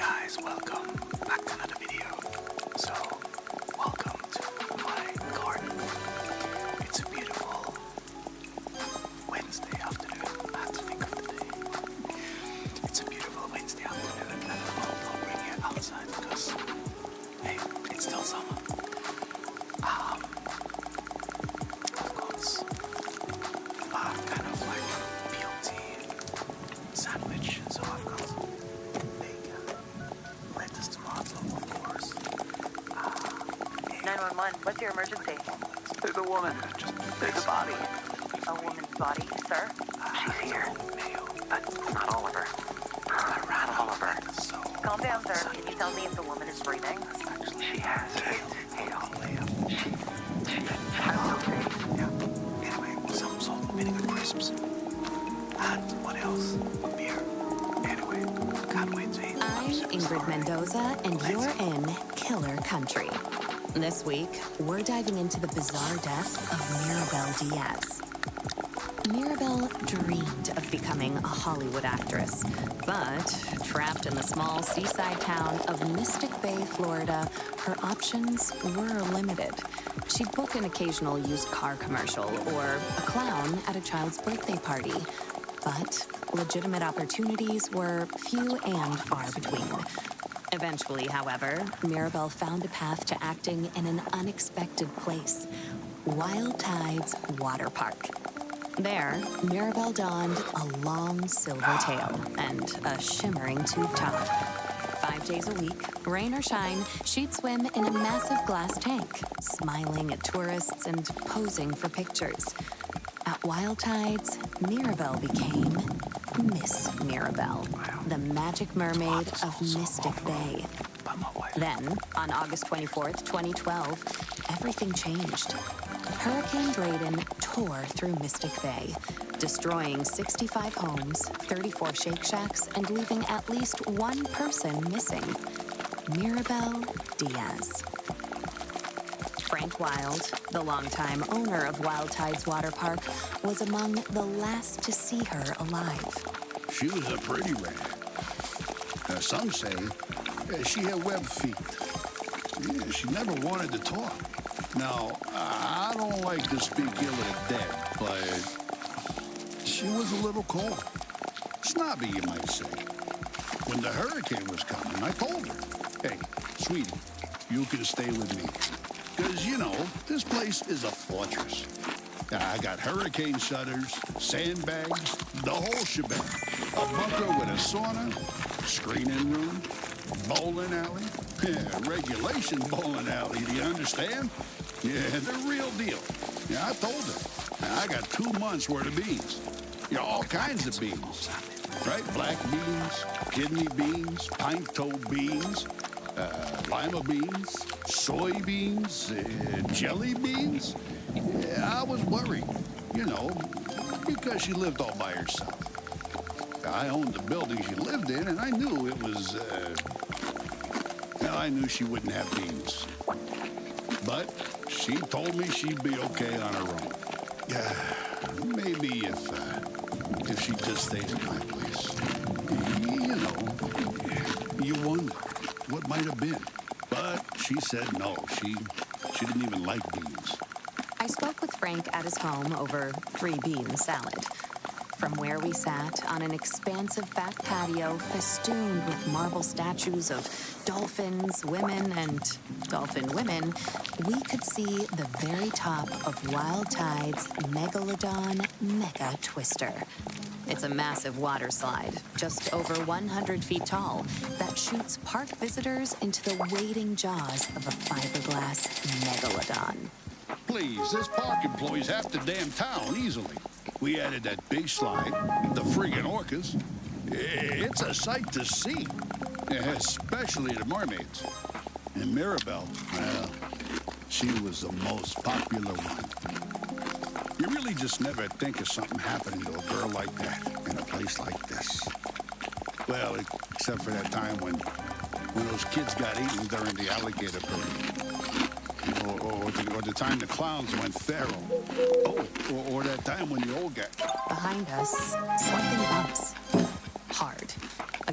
guys, welcome back to another video. So, welcome to my garden. It's a beautiful Wednesday afternoon. I had to think of the day. It's a beautiful Wednesday afternoon and I'll bring you outside because, hey, it's still summer. I've got kind of like BLT sandwich, so I've got bacon, lettuce, tomato, of course. 911, what's your emergency? There's a woman. There's a body. A woman's body, sir? She's here. But Not Oliver. I ran all of her. So Calm down, sir. Can you tell me if the woman is breathing? she has. Hey, I'll lay up. She has okay. Yeah. Anyway, some salt and vinegar crisps. And what else? Beer. Anyway, can't wait to eat. I'm Ingrid Mendoza, and you're in Killer Country. This week, we're diving into the bizarre death of Mirabel Diaz. Mirabel dreamed of becoming a Hollywood actress, but trapped in the small seaside town of Mystic Bay, Florida, her options were limited. She'd book an occasional used car commercial or a clown at a child's birthday party, but legitimate opportunities were few and far between. Eventually, however, Mirabel found a path to acting in an unexpected place, Wild Tides Water Park. There, Mirabel donned a long silver tail and a shimmering tube top. 5 days a week, rain or shine, she'd swim in a massive glass tank, smiling at tourists and posing for pictures. At Wild Tides, Mirabel became Miss Mirabel, the magic mermaid of Mystic Bay. Then, on August 24th, 2012, everything changed. Hurricane Braden tore through Mystic Bay, destroying 65 homes, 34 Shake Shacks, and leaving at least one person missing, Mirabel Diaz. Frank Wild, the longtime owner of Wild Tides Water Park, was among the last to see her alive. She was a pretty rat. Some say she had web feet. Yeah, she never wanted to talk. Now, I don't like to speak ill of the dead, but she was a little cold. Snobby, you might say. When the hurricane was coming, I told her, hey, sweetie, you can stay with me. Because, you know, this place is a fortress. I got hurricane shutters, sandbags, the whole shebang. A bunker with a sauna, screening room, bowling alley. Yeah, regulation bowling alley, do you understand? Yeah, the real deal. Yeah, I told her. I got 2 months worth of beans. Yeah, all kinds of beans. Right? Black beans, kidney beans, pinto beans, lima beans, soybeans, jelly beans. Yeah, I was worried, you know, because she lived all by herself. I owned the building she lived in, and I knew it was, I knew she wouldn't have beans. But she told me she'd be okay on her own. Maybe if she just stayed at my place. You know, you wonder what might have been. But she said no, she didn't even like beans. I spoke with Frank at his home over 3-bean salad. From where we sat on an expansive back patio festooned with marble statues of dolphins, women, and dolphin women, we could see the very top of Wild Tide's Megalodon Mega Twister. It's a massive water slide, just over 100 feet tall, that shoots park visitors into the waiting jaws of a fiberglass megalodon. Please, this park employees half the damn town easily. We added that big slide, the friggin' orcas. It's a sight to see, especially the mermaids. And Mirabel, well, she was the most popular one. You really just never think of something happening to a girl like that in a place like this. Well, except for that time when those kids got eaten during the alligator parade. Or the time the clowns went feral. Oh, or that time when the old guy... Behind us, something bumps. Hard.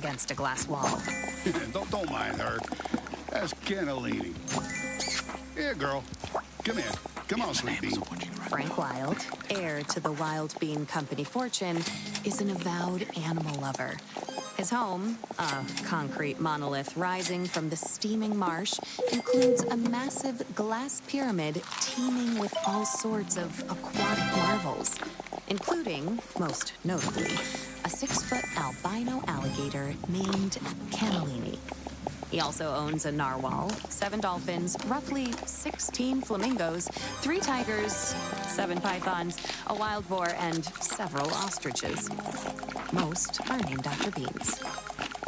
against a glass wall. Don't mind her. That's cannellini. Here, girl. Come here. Come on, sweet bean. Frank Wild, heir to the Wild Bean Company fortune, is an avowed animal lover. His home, a concrete monolith rising from the steaming marsh, includes a massive glass pyramid teeming with all sorts of aquatic marvels, including, most notably, a 6-foot albino alligator named Cannellini. He also owns a narwhal, 7 dolphins, roughly 16 flamingos, 3 tigers, 7 pythons, a wild boar, and several ostriches. Most are named after beans.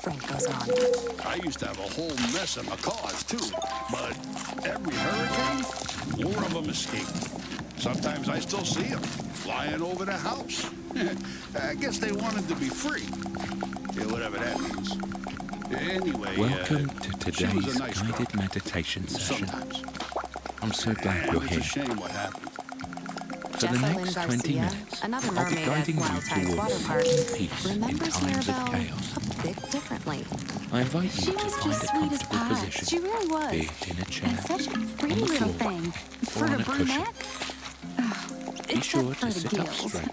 Frank goes on. I used to have a whole mess of macaws, too. But every hurricane, more of them escaped. Sometimes I still see them flying over the house. I guess they wanted to be free. Yeah, whatever that means. Anyway, Welcome to she was a today's nice guided girl. meditation session. Sometimes. I'm so glad you're It's here. a shame what happened. For the Jessalyn next 20 Garcia, minutes, another I'll be mermaid at guiding you Wild Tides Water towards Park, peace in remembers times of Mirabelle chaos. a bit differently. I invite She you to was find just a sweet as comfortable pie. position, She really was. be it in a chair, And such a pretty on the little floor, thing. or For on a a cushion. brunette. Be sure Except for to the sit up gills. straight.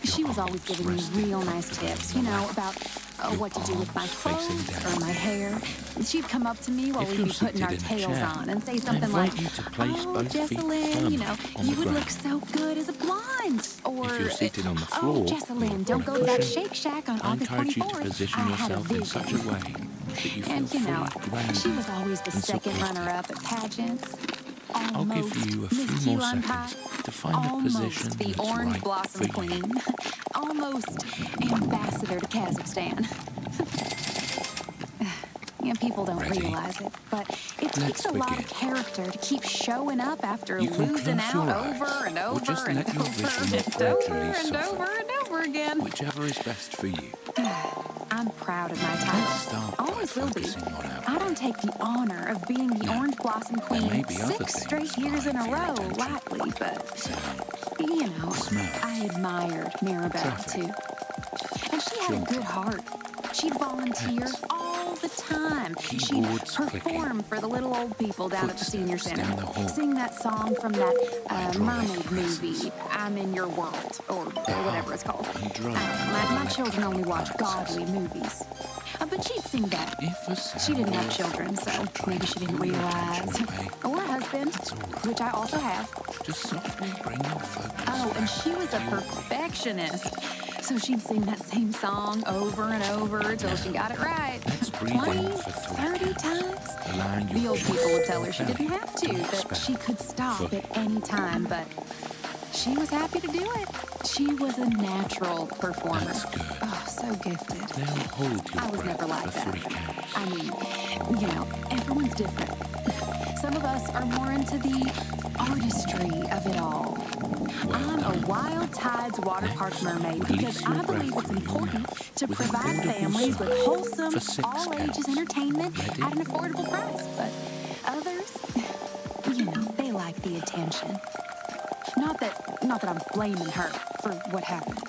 She Your was always arms giving me resting real nice flat tips, on you the know, lap. about Your what to do with my arms facing clothes down. or my hair. She'd come up to me while If we'd you're be putting our seated in a tails chair, on and say I something invite like, you to place "Oh, both feet Jessalyn, you know, firmly on you the would ground. look so good as a blonde." Or, If you're seated on the "Oh, floor, Jessalyn, or don't on a go to that cushion, Shake Shack on I August encourage you to 24th. position I had a yourself in such a vision." way that you feel And, you know, fully grounded she was always the and second supported. runner-up at pageants. I'll Almost give you a Miss few more Key Lime seconds Pie. to find the Almost position the that's Orange right Blossom for you. Queen. Almost ambassador to Kazakhstan. Yeah, people don't Ready? realize it, but it Let's takes a lot of begin. character to keep showing up after You can losing close out your eyes, over and or over just and let your over vision and gradually over and soften. over and over again. Whichever is best for you. I'm proud of my Let's title. start by Always will be. focusing on our I don't take the honor of being the Now, Orange Blossom there Queen may be other 6 things straight years in a vying for your row attention. lightly, but Sound, you know, smell, I admired Mirabelle traffic, too. And she had a children, good heart. She'd volunteer pets, all the time. She'd keyboards perform clicking, for the little old people down at the senior footsteps center. down the hall, Sing that song from that hydraulic mermaid presses, movie, I'm in Your World, or whatever it's called. and drums My of children only watch electric godly movies. But she'd sing that. If a sound She didn't have or children, so shall try maybe to she didn't pull your realize. attention away, Or a husband, that's all right. which I also have. Just softly bring your focus Oh, and back she was a to your perfectionist. So she'd sing that same song over and over till she got it right. Let's breathe 20, in for 3 30 counts, times. allowing your The old people would tell her she belly didn't have to, that expand she could stop fully. at any time, but she was happy to do it. She was a natural performer. That's good. Oh, so gifted. Now hold your I was breath never like for 3 that. counts. I mean, you know, everyone's different. Some of us are more into the artistry of it all. I'm a Wild Tides water park mermaid release because your I believe breath it's through your important mouth to with an provide audible families with sigh wholesome, for 6 all-ages counts. entertainment Ready? at an affordable price. But others, you know, they like the attention. Not that I'm blaming her for what happened.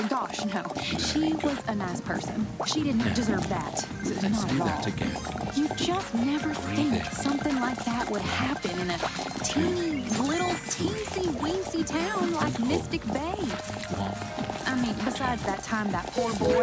Gosh, no. She was a nice person. She didn't deserve that. Let's Not do at that all. again. You just never Breathe think in. something like that would happen in a teeny little teensy-weensy town like Mystic Bay. 1. I mean, besides that time that poor boy